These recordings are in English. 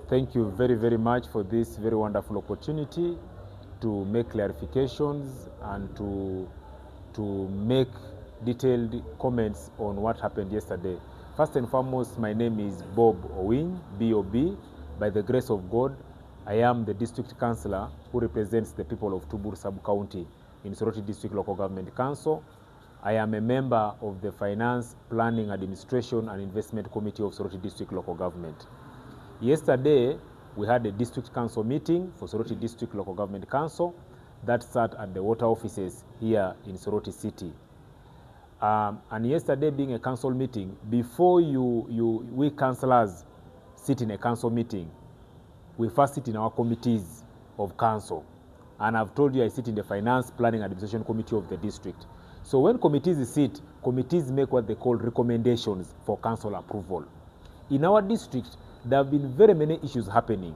Thank you very, very much for this very wonderful opportunity to make clarifications and to make detailed comments on what happened yesterday. First and foremost, my name is Bob Owiny, B.O.B. By the grace of God, I am the District Councilor who represents the people of Tubur Sub-County in Soroti District Local Government Council. I am a member of the Finance, Planning, Administration and Investment Committee of Soroti District Local Government. Yesterday, we had a district council meeting for Soroti District Local Government Council that sat at the water offices here in Soroti City. And yesterday being a council meeting, before we councillors sit in a council meeting, we first sit in our committees of council. And I've told you I sit in the Finance, Planning and Administration Committee of the district. So when committees sit, committees make what they call recommendations for council approval. In our district, there have been very many issues happening,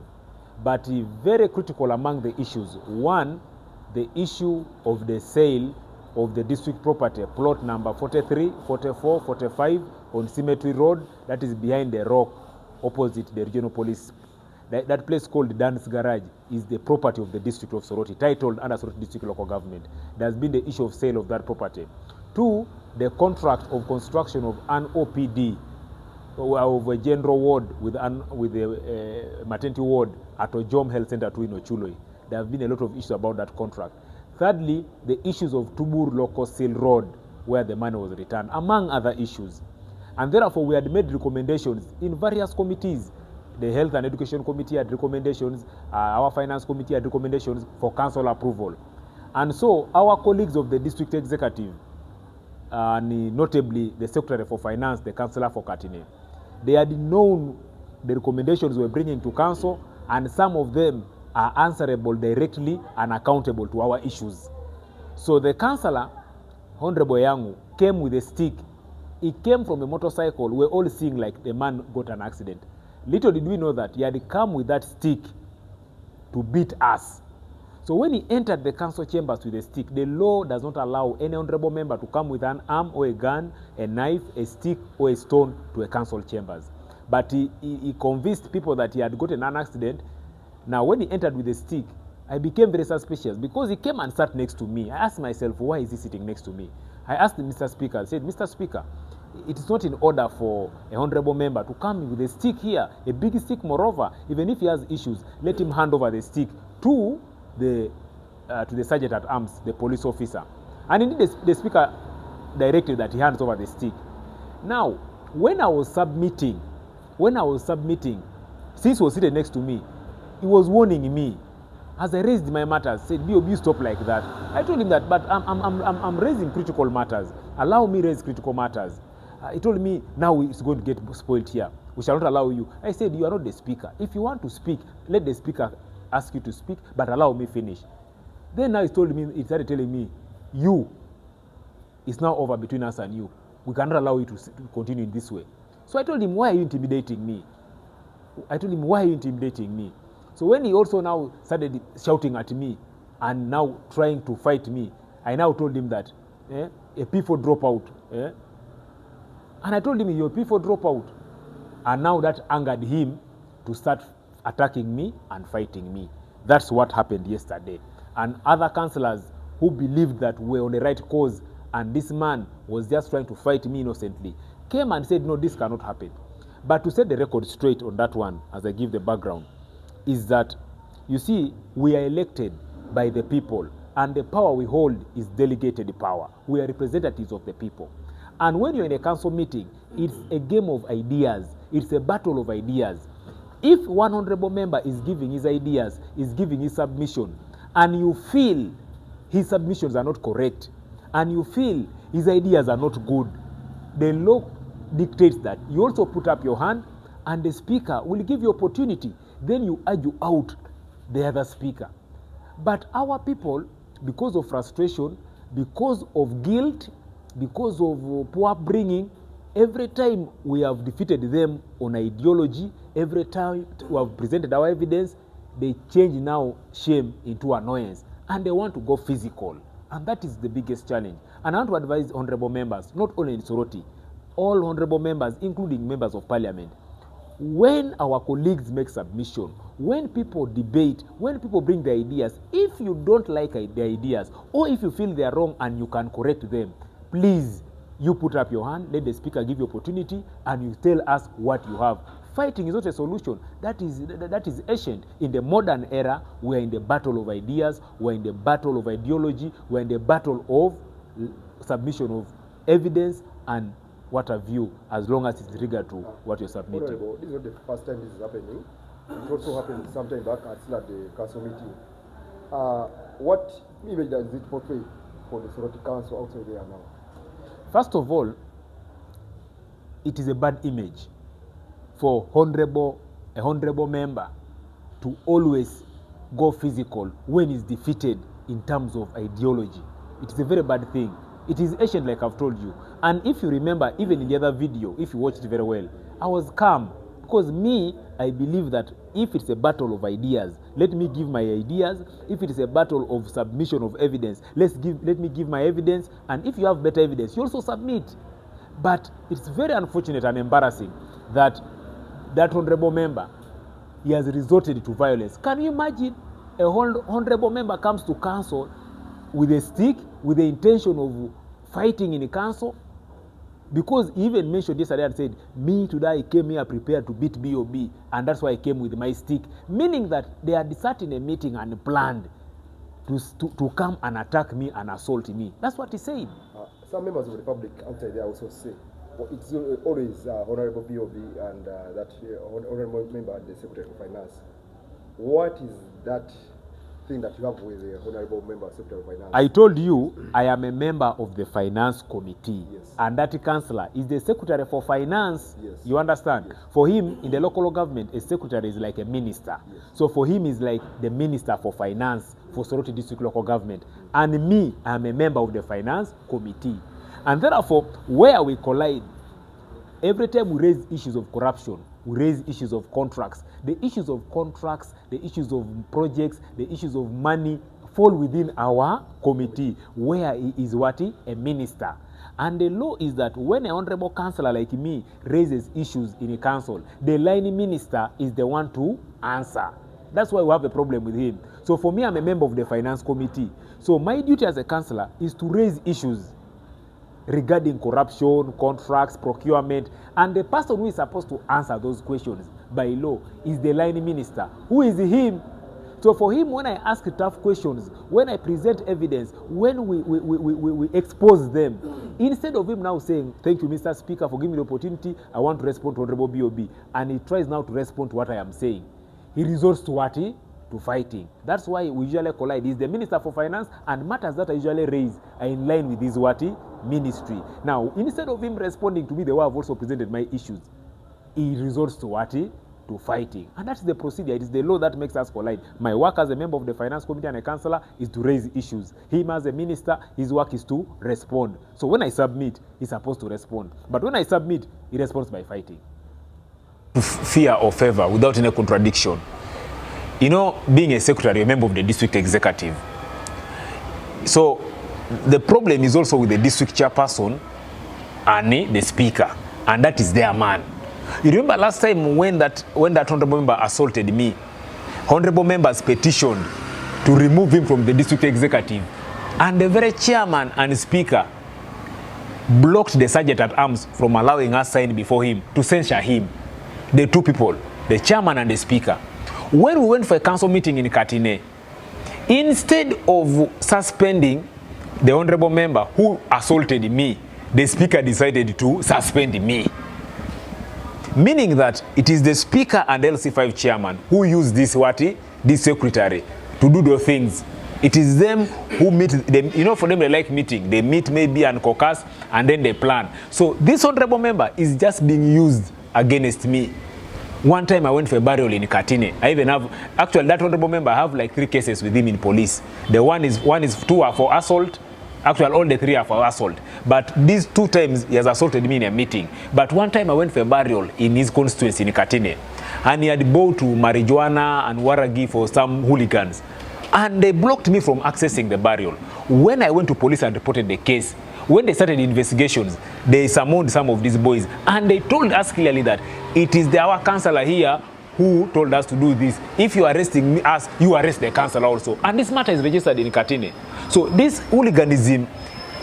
but very critical among the issues. One, the issue of the sale of the district property, plot number 43, 44, 45 on Cemetery Road, that is behind the rock opposite the regional police. That place called Dan's Garage is the property of the district of Soroti, titled under Soroti District Local Government. There has been the issue of sale of that property. Two, the contract of construction of an OPD of a general ward with a maternity ward at Ojom Health Center to Inochuloi. There have been a lot of issues about that contract. Thirdly, the issues of Tubur Local Sale Road, where the money was returned, among other issues. And therefore, we had made recommendations in various committees. The Health and Education Committee had recommendations, our Finance Committee had recommendations for council approval. And so, our colleagues of the District Executive, and notably the Secretary for Finance, the Councillor for Katine, they had known the recommendations we were bringing to council, and some of them are answerable directly and accountable to our issues. So the councillor, Honorable Yangu, came with a stick. He came from a motorcycle. We're all seeing like the man got an accident. Little did we know that he had come with that stick to beat us. So when he entered the council chambers with a stick, the law does not allow any honorable member to come with an arm or a gun, a knife, a stick or a stone to a council chambers. But he convinced people that he had gotten an accident. Now when he entered with a stick, I became very suspicious because he came and sat next to me. I asked myself, why is he sitting next to me? I asked Mr. Speaker, I said, Mr. Speaker, it is not in order for a honorable member to come with a stick here, a big stick moreover. Even if he has issues, let him hand over the stick to the sergeant at arms, the police officer. And indeed the speaker directed that he hands over the stick. Now, when I was submitting, since he was sitting next to me, he was warning me. As I raised my matters, said, B.O.B. stop like that. I told him that, but I'm raising critical matters. Allow me raise critical matters. He told me, now it's going to get spoiled here. We shall not allow you. I said, you are not the speaker. If you want to speak, let the speaker ask you to speak, but allow me finish. Then now he started telling me, it's now over between us and you. We cannot allow you to continue in this way. So I told him, why are you intimidating me? So when he also now started shouting at me and now trying to fight me, I now told him that a P4 dropout. And I told him, you're a P4 dropout. And now that angered him to start attacking me and fighting me. That's what happened yesterday. And other councillors who believed that we were on the right cause and this man was just trying to fight me innocently came and said, no, this cannot happen. But to set the record straight on that one, as I give the background, is that, you see, we are elected by the people and the power we hold is delegated power. We are representatives of the people. And when you're in a council meeting, it's a game of ideas. It's a battle of ideas. If one honorable member is giving his ideas, is giving his submission, and you feel his submissions are not correct, and you feel his ideas are not good, the law dictates that you also put up your hand and the speaker will give you opportunity. Then you argue out the other speaker. But our people, because of frustration, because of guilt, because of poor upbringing, every time we have defeated them on ideology, every time we have presented our evidence, they change now shame into annoyance and they want to go physical. And that is the biggest challenge. And I want to advise honorable members, not only in Soroti, all honorable members, including members of parliament, when our colleagues make submission, when people debate, when people bring their ideas, if you don't like the ideas, or if you feel they are wrong and you can correct them, please, you put up your hand, let the speaker give you opportunity, and you tell us what you have. Fighting is not a solution. That is ancient. In the modern era, we're in the battle of ideas, we're in the battle of ideology, we're in the battle of submission of evidence and what have you, as long as it's regard to what you're submitting. Honorable, this is not the first time this is happening. It also happened sometime back at the council meeting. What image does it portray for the Soroti Council outside there now? First of all, it is a bad image for a honorable member to always go physical when he's defeated in terms of ideology. It is a very bad thing. It is ancient, like I've told you. And if you remember, even in the other video, if you watched it very well, I was calm. Because I believe that if it's a battle of ideas, let me give my ideas. If it is a battle of submission of evidence, let me give my evidence. And if you have better evidence, you also submit. But it's very unfortunate and embarrassing that honorable member, he has resorted to violence. Can you imagine a honorable member comes to council with a stick, with the intention of fighting in the council? Because he even mentioned yesterday and said, me today I came here prepared to beat BOB, and that's why I came with my stick. Meaning that they had sat in a meeting and planned to come and attack me and assault me. That's what he said. Some members of the public outside there also say, well, it's always Honorable BOB and that Honorable member and the Secretary of Finance. What is that thing that you have with the Honorable member, Secretary of Finance? I told you I am a member of the Finance Committee. Yes. And that councillor is the Secretary for Finance. Yes. You understand? Yes. For him, in the local government, a secretary is like a minister. Yes. So for him, is like the Minister for Finance for Soroti District Local Government. And me, I am a member of the Finance Committee. And therefore, where we collide, every time we raise issues of corruption, we raise issues of contracts. The issues of contracts, the issues of projects, the issues of money fall within our committee, where he is what? A minister. And the law is that when an honorable councillor like me raises issues in a council, the line minister is the one to answer. That's why we have a problem with him. So for me, I'm a member of the Finance Committee. So my duty as a councillor is to raise issues regarding corruption, contracts, procurement, and the person who is supposed to answer those questions by law is the line minister. Who is him? So for him, when I ask tough questions, when I present evidence, when we expose them, instead of him now saying, thank you, Mr. Speaker, for giving me the opportunity, I want to respond to Honorable BOB, and he tries now to respond to what I am saying, he resorts to what? To fighting. That's why we usually collide. He's the Minister for Finance, and matters that I usually raise are in line with his what? Ministry. Now, instead of him responding to me the way I've also presented my issues, he resorts to what? To fighting. And that's the procedure. It is the law that makes us collide. My work as a member of the Finance Committee and a councillor is to raise issues. Him as a minister, his work is to respond. So when I submit, he's supposed to respond. But when I submit, he responds by fighting. Fear or favor without any contradiction. You know, being a secretary, a member of the district executive. So the problem is also with the district chairperson and the speaker, and that is their man. You remember last time when that honorable member assaulted me, honorable members petitioned to remove him from the district executive, and the very chairman and speaker blocked the sergeant at arms from allowing us sign before him to censure him. The two people, the chairman and the speaker. When we went for a council meeting in Katine, instead of suspending the honorable member who assaulted me, the speaker decided to suspend me. Meaning that it is the speaker and LC5 chairman who use this secretary to do those things. It is them who meet them. You know, for them, they like meeting. They meet maybe and caucus, and then they plan. So this honorable member is just being used against me. One time I went for a burial in Katine. I even have, actually that honorable member, I have like 3 cases with him in police. Two are for assault. Actually, all the 3 are for assault. But these 2 times he has assaulted me in a meeting. But one time I went for a burial in his constituency in Katine. And he had bought to marijuana and waragi for some hooligans. And they blocked me from accessing the burial. When I went to police and reported the case, when they started investigations, they summoned some of these boys, and they told us clearly that it is our councillor here who told us to do this. If you are arresting us, you arrest the councillor also. And this matter is registered in Katine. So this hooliganism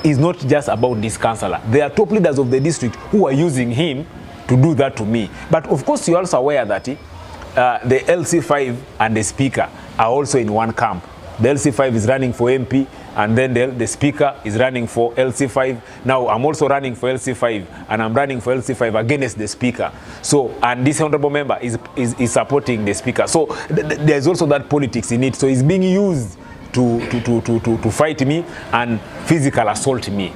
is not just about this councillor. There are top leaders of the district who are using him to do that to me. But of course, you're also aware that the LC5 and the speaker are also in one camp. The LC5 is running for MP, and then the speaker is running for LC5. Now I'm also running for LC5, and I'm running for LC5 against the speaker. So, and this honorable member is supporting the speaker. So there's also that politics in it. So it's being used to fight me and physical assault me.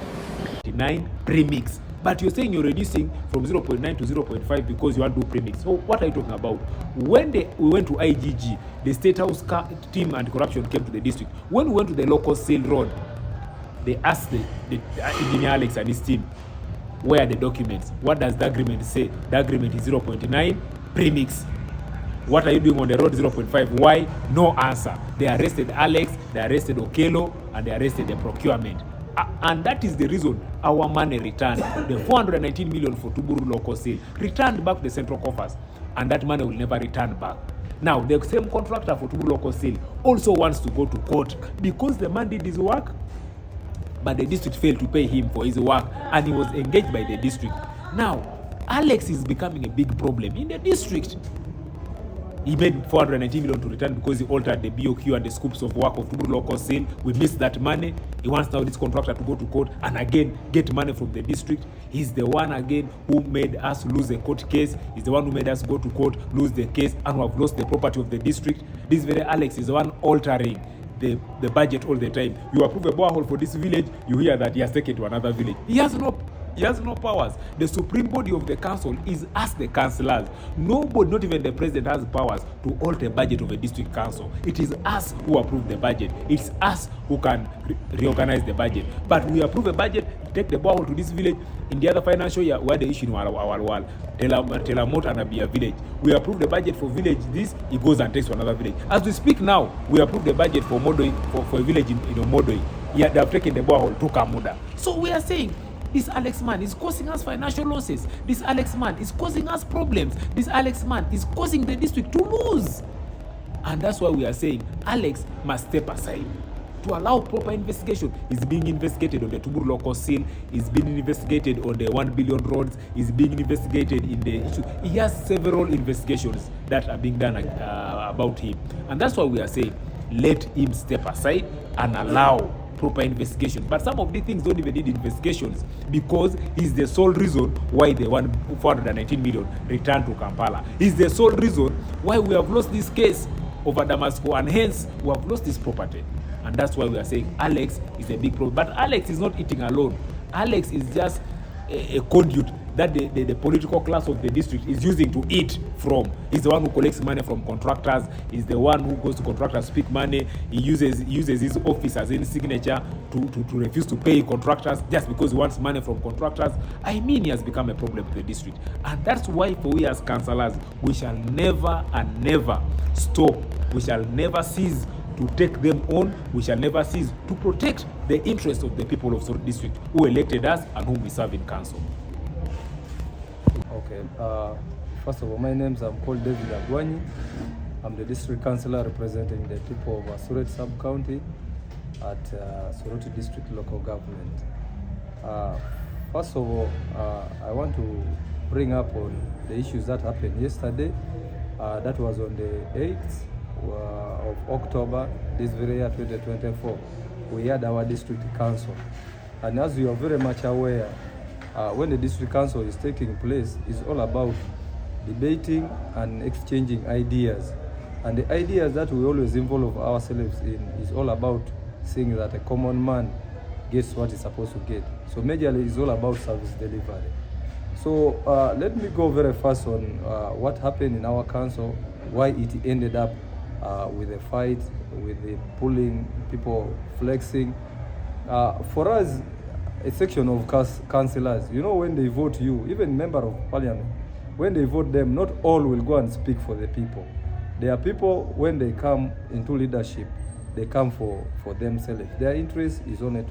9 premix. But you're saying you're reducing from 0.9 to 0.5 because you want to do premix. So what are you talking about? When we went to IGG, the State House team and corruption came to the district. When we went to the local sale road, they asked the engineer Alex and his team, where are the documents? What does the agreement say? The agreement is 0.9 premix. What are you doing on the road 0.5? Why? No answer. They arrested Alex, they arrested Okelo, and they arrested the procurement. And that is the reason our money returned. The 419 million for Tuburu local sale returned back to the central coffers, and that money will never return back. Now, the same contractor for Tuburu local sale also wants to go to court because the man did his work, but the district failed to pay him for his work, and he was engaged by the district. Now, Alex is becoming a big problem in the district. He made 419 million to return because he altered the BOQ and the scopes of work of Tuburu local sale. We missed that money. He wants now this contractor to go to court and again get money from the district. He's the one again who made us lose a court case. He's the one who made us go to court, lose the case, and who have lost the property of the district. This very Alex is the one altering the budget all the time. You approve a borehole for this village, you hear that he has taken to another village. He has no powers. The supreme body of the council is us, the councillors. Nobody, not even the president, has powers to alter the budget of a district council. It is us who approve the budget. It's us who can reorganize the budget. But we approve a budget, take the borehole to this village. In the other financial year, where the issue in our wall, Telamot and Abia village, we approve the budget for village this, it goes and takes to another village. As we speak now, we approve the budget for Modoi, for a village in Modoi. Yeah, they have taken the borehole to Kamuda. So we are saying, this Alex man is causing us financial losses. This Alex man is causing us problems. This Alex man is causing the district to lose. And that's why we are saying Alex must step aside to allow proper investigation. He's being investigated on the Tuburu local sale. He's being investigated on the 1 billion roads. He's being investigated in the issue. He has several investigations that are being done about him. And that's why we are saying let him step aside and allow proper investigation. But some of these things don't even need investigations because he's the sole reason why the 419 million returned to Kampala. He's the sole reason why we have lost this case over Damasco, and hence we have lost this property. And that's why we are saying Alex is a big problem. But Alex is not eating alone. Alex is just a conduit that the political class of the district is using to eat from. He's the one who collects money from contractors. He's the one who goes to contractors, speak money. He uses his office as any signature to refuse to pay contractors just because he wants money from contractors. I mean, he has become a problem to the district. And that's why for we as councillors, we shall never and never stop. We shall never cease to take them on. We shall never cease to protect the interests of the people of Soroti District who elected us and whom we serve in council. Okay. First of all, my name is called David Owiny. I'm the district councillor representing the people of Soroti sub-county at Soroti District Local Government. First of all, I want to bring up on the issues that happened yesterday. That was on the 8th of October, this very year 2024. We had our district council. And as you are very much aware, when the district council is taking place, it's all about debating and exchanging ideas. And the ideas that we always involve ourselves in is all about seeing that a common man gets what he's supposed to get. So majorly it's all about service delivery. So let me go very fast on what happened in our council, why it ended up with a fight, with the pulling, people flexing. For us, a section of councillors, you know, when they vote you, even member of parliament, when they vote them, not all will go and speak for the people. There are people, when they come into leadership, they come for themselves. Their interest is only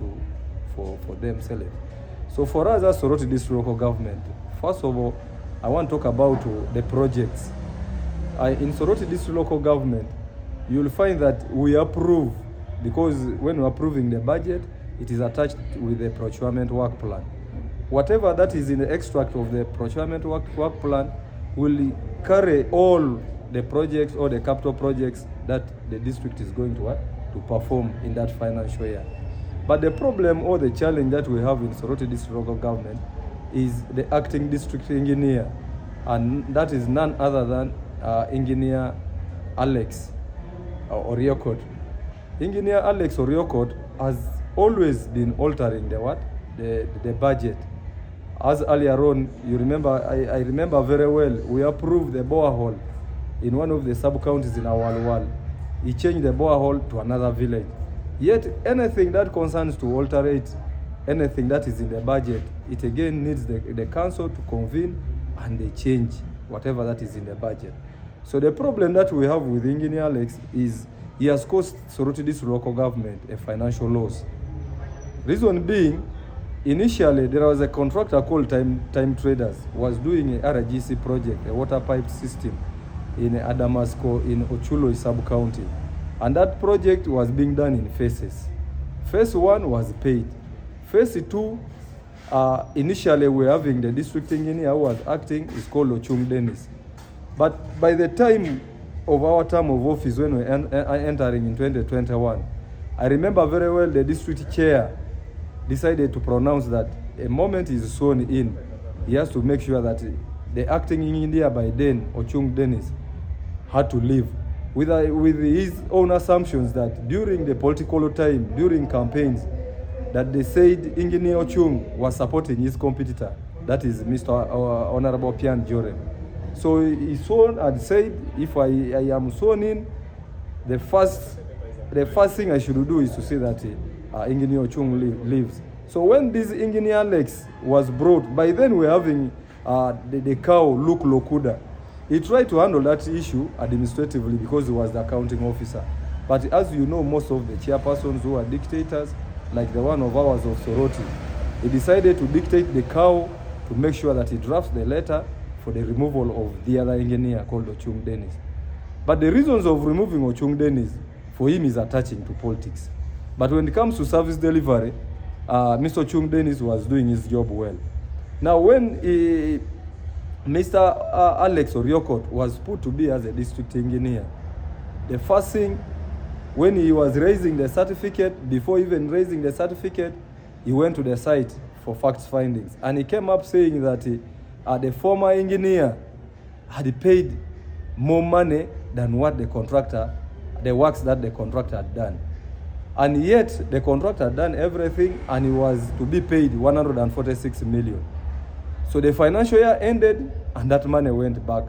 for themselves. So for us as Soroti District Local Government, first of all, I want to talk about the projects. In Soroti District Local Government, you'll find that we approve, because when we're approving the budget, it is attached with the procurement work plan. Whatever that is in the extract of the procurement work plan will carry all the projects or the capital projects that the district is going to perform in that financial year. But the problem or the challenge that we have in Soroti District Local Government is the acting district engineer, and that is none other than Engineer Alex Oriokot. Engineer Alex Oriokot has always been altering the budget. As earlier on, you remember, I remember very well, we approved the borehole in one of the sub-counties in Awalwal. He changed the borehole to another village. Yet anything that concerns to alterate anything that is in the budget, it again needs the council to convene and they change whatever that is in the budget. So the problem that we have with Engineer Alex is he has caused Soroti District Local Government a financial loss. Reason being, initially there was a contractor called Time Traders was doing a RGC project, a water pipe system in Adamasco in Ochulo sub-county. And that project was being done in phases. Phase 1 was paid. Phase 2, initially we were having the district engineer who was acting, is called Ochung Dennis. But by the time of our term of office, when we are entering in 2021, I remember very well the district chair decided to pronounce that a moment is sworn in, he has to make sure that the acting engineer by then, Ochung Dennis, had to leave with his own assumptions that during the political time, during campaigns, that they said Engineer Ochung was supporting his competitor, that is Mr. Honorable Pian Jorem. So he sworn and said, if I am sworn in, the first thing I should do is to say that Engineer Ochung leaves. So when this Engineer Alex was brought, by then we're having the cow Luke Lokuda. He tried to handle that issue administratively because he was the accounting officer. But as you know, most of the chairpersons who are dictators, like the one of ours of Soroti, he decided to dictate the cow to make sure that he drafts the letter for the removal of the other engineer called Ochung Dennis. But the reasons of removing Ochung Dennis for him is attaching to politics. But when it comes to service delivery, Mr. Ochung Dennis was doing his job well. Now when Mr. Alex Oriokot was put to be as a district engineer, the first thing, when he was raising the certificate, before even raising the certificate, he went to the site for facts findings. And he came up saying that the former engineer had paid more money than what the works that the contractor had done. And yet, the contractor had done everything and he was to be paid 146 million. So the financial year ended and that money went back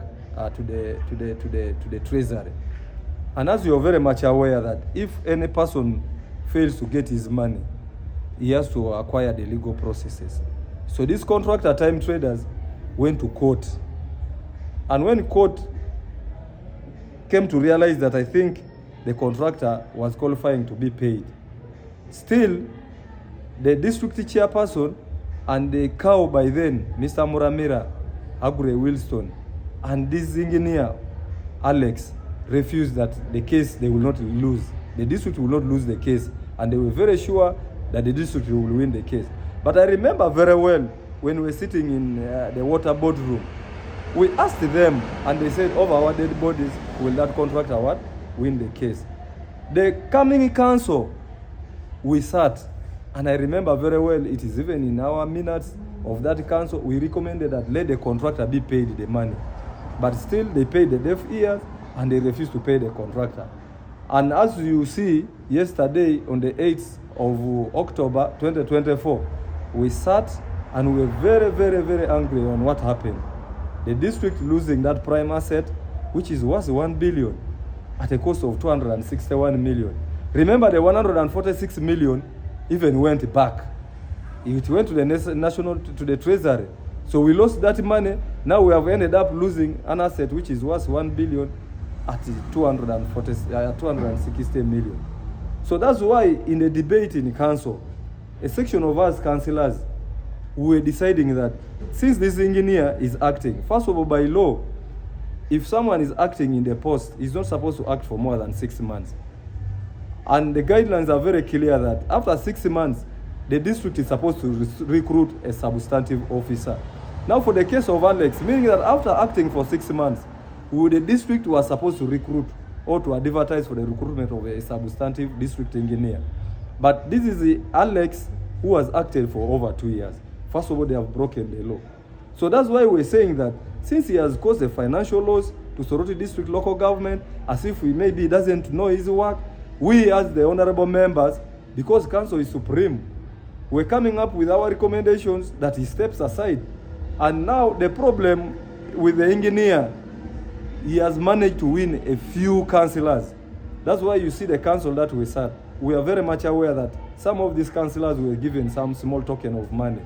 to the treasury. And as you're very much aware that if any person fails to get his money, he has to acquire the legal processes. So this contractor, Time Traders, went to court. And when court came to realize that I think the contractor was qualifying to be paid, still the district chairperson and the cow by then, Mr. Muramira, Agure Wilson, and this engineer, Alex, refused that the case they will not lose. The district will not lose the case. And they were very sure that the district will win the case. But I remember very well when we were sitting in the water board room, we asked them and they said, of our dead bodies, will that contractor win the case? The coming council, we sat, and I remember very well, it is even in our minutes of that council, we recommended that let the contractor be paid the money. But still, they paid the deaf ears, and they refused to pay the contractor. And as you see, yesterday, on the 8th of October 2024, we sat and we were very, very, very angry on what happened. The district losing that prime asset, which is worth 1 billion, at a cost of 261 million. Remember, the 146 million even went back. It went to the national, to the treasury. So we lost that money. Now we have ended up losing an asset which is worth 1 billion at 260 million. So that's why in the debate in the council, a section of us councillors, we were deciding that since this engineer is acting, first of all, by law, if someone is acting in the post, he's not supposed to act for more than 6 months. And the guidelines are very clear that after 6 months, the district is supposed to recruit a substantive officer. Now for the case of Alex, meaning that after acting for 6 months, the district was supposed to recruit or to advertise for the recruitment of a substantive district engineer. But this is the Alex who has acted for over 2 years. First of all, they have broken the law. So that's why we're saying that since he has caused a financial loss to Soroti District local government, as if he maybe doesn't know his work, we as the honorable members, because council is supreme, we're coming up with our recommendations that he steps aside. And now the problem with the engineer, he has managed to win a few councillors. That's why you see the council that we sat. We are very much aware that some of these councillors were given some small token of money.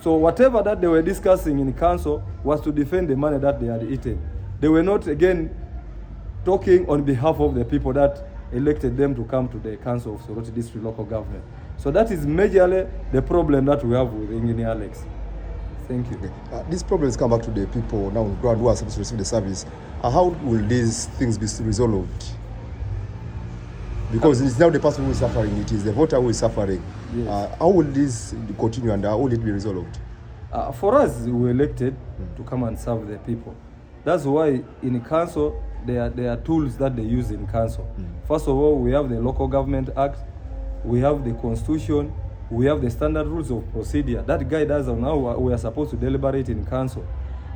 So whatever that they were discussing in council was to defend the money that they had eaten. They were not, again, talking on behalf of the people that elected them to come to the council of Soroti District local government. So that is majorly the problem that we have with Engineer Alex. Thank you. These problems come back to the people now on ground who are supposed to receive the service. How will these things be resolved? Because it's now the person who is suffering, it is the voter who is suffering. Yes. How will this continue and how will it be resolved? For us, we were elected to come and serve the people. That's why in council, there are tools that they use in council. First of all, we have the Local Government Act, we have the Constitution, we have the standard rules of procedure that guide us on how we are supposed to deliberate in council.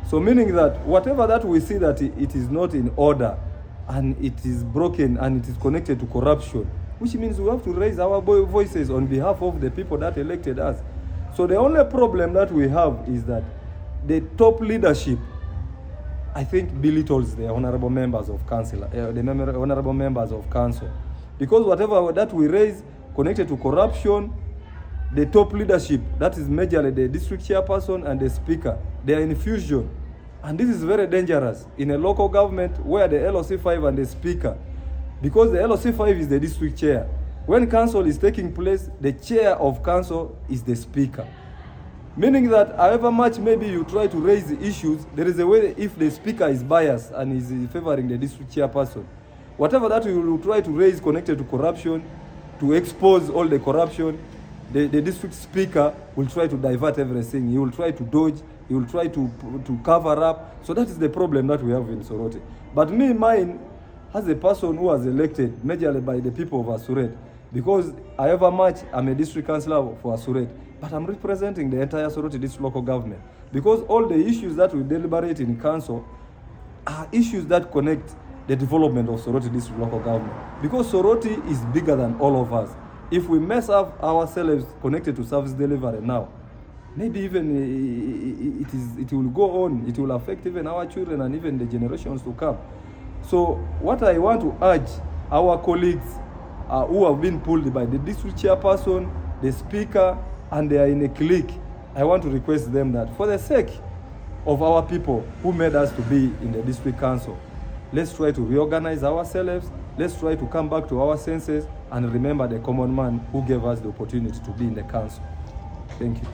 So meaning that whatever that we see that it is not in order and it is broken and it is connected to corruption, which means we have to raise our voices on behalf of the people that elected us. So the only problem that we have is that the top leadership, I think, belittles the honorable members of council, honorable members of council. Because whatever that we raise connected to corruption, the top leadership, that is majorly the district chairperson and the speaker, they are in fusion. And this is very dangerous in a local government where the LOC5 and the speaker, because the LOC5 is the district chair. When council is taking place, the chair of council is the speaker. Meaning that however much maybe you try to raise the issues, there is a way if the speaker is biased and is favoring the district chairperson, whatever that you will try to raise connected to corruption, to expose all the corruption, the district speaker will try to divert everything. He will try to dodge. He will try to cover up. So that is the problem that we have in Soroti. But mine, as a person who was elected majorly by the people of Asuret, because however much I'm a district councillor for Asuret, but I'm representing the entire Soroti District local government. Because all the issues that we deliberate in council are issues that connect the development of Soroti District local government. Because Soroti is bigger than all of us. If we mess up ourselves connected to service delivery now, maybe even it will go on. It will affect even our children and even the generations to come. So what I want to urge our colleagues who have been pulled by the district chairperson, the speaker, and they are in a clique, I want to request them that for the sake of our people who made us to be in the district council, let's try to reorganize ourselves. Let's try to come back to our senses and remember the common man who gave us the opportunity to be in the council. Thank you.